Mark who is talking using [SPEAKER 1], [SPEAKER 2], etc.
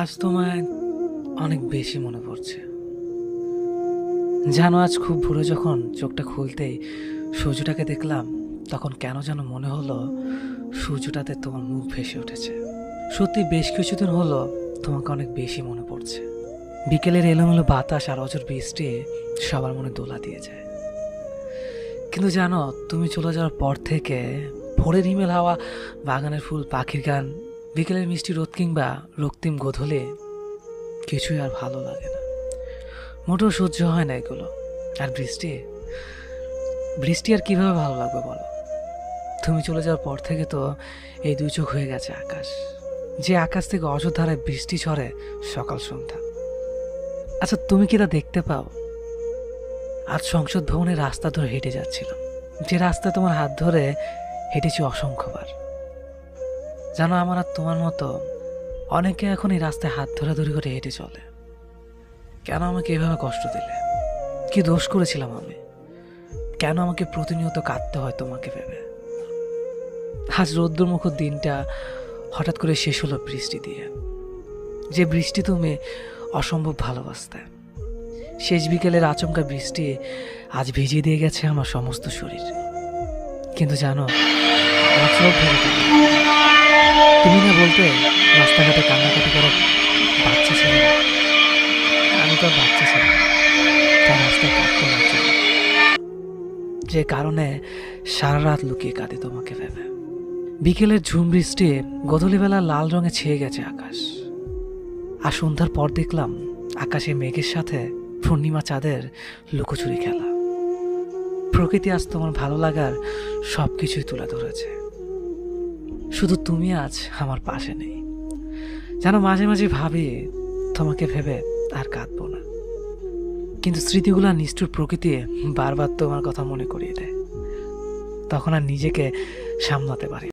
[SPEAKER 1] আজ তোমায় অনেক বেশি মনে পড়ছে। জানো, আজ খুব ভোরে যখন চোখটা খুলতেই সূর্যটাকে দেখলাম, তখন কেন যেন মনে হলো সূর্যটাতে তোমার মুখ ভেসে উঠেছে। সত্যি বেশ কিছুদিন হলো তোমাকে অনেক বেশি মনে পড়ছে। বিকেলের এলোমেলো বাতাস আর অঝোর বৃষ্টি সবার মনে দোলা দিয়ে যায়। কিন্তু জানো, তুমি চলে যাওয়ার পর থেকে ভোরের হিমেল হাওয়া, বাগানের ফুল, পাখির গান, বিকেলের মিষ্টি রোদ কিংবা রক্তিম গোধূলি কিছুই আর ভালো লাগে না। মোটেও সহ্য হয় না এগুলো। আর বৃষ্টি বৃষ্টি আর কিভাবে ভালো লাগবে বলো? তুমি চলে যাওয়ার পর থেকে তো এই দুই চোখ হয়ে গেছে আকাশ, যে আকাশ থেকে অযোধ্যায় বৃষ্টি ঝরে সকাল সন্ধ্যা। আচ্ছা, তুমি কি তা দেখতে পাও? আজ সংসদ ভবনের রাস্তা ধরে হেঁটে যাচ্ছিলাম, যে রাস্তা তোমার হাত ধরে হেঁটেছি অসংখ্যবার। জানো, আমার আর তোমার মতো অনেকে এখন এই রাস্তায় হাত ধরাধরি করে হেঁটে চলে। কেন আমাকে এভাবে কষ্ট দিলে? কি দোষ করেছিলাম আমি? কেন আমাকে প্রতিনিয়ত কাঁদতে হয় তোমাকে ভেবে? আজ রৌদ্রমুখর দিনটা হঠাৎ করে শেষ হলো বৃষ্টি দিয়ে, যে বৃষ্টি তুমি অসম্ভব ভালোবাসতে। শেষ বিকেলের আচমকা বৃষ্টি আজ ভিজিয়ে দিয়ে গেছে আমার সমস্ত শরীর। কিন্তু জানো, আমার চোখ ভেবে দিল। তুমি না বলতে রাস্তাঘাটে কান্নাকাটি করা বাচ্চা ছেলে, আমি তো বাচ্চা ছেলে, তাই রাস্তায় কাঁদতে পারছি না। যে কারণে সারা রাত লুকিয়ে কাঁদে তোমাকে ভেবে। বিকেলের ঝুম বৃষ্টি গোধূলিবেলা লাল রঙে ছেয়ে গেছে আকাশ। আর সন্ধ্যার পর দেখলাম আকাশে মেঘের সাথে পূর্ণিমা চাঁদের লুকোচুরি খেলা। প্রকৃতি আজ তোমার ভালো লাগার সব কিছুই তুলে ধরেছে। শুধু তুমি আজ আমার পাশে নেই। যেন মাঝে মাঝে ভাবি তোমাকে ভেবে আর কাঁদবো না, কিন্তু স্মৃতিগুলো নিষ্ঠুর প্রকৃতি বারবার তোমার কথা মনে করিয়ে দেয়। তখন আর নিজেকে সামলাতে পারি।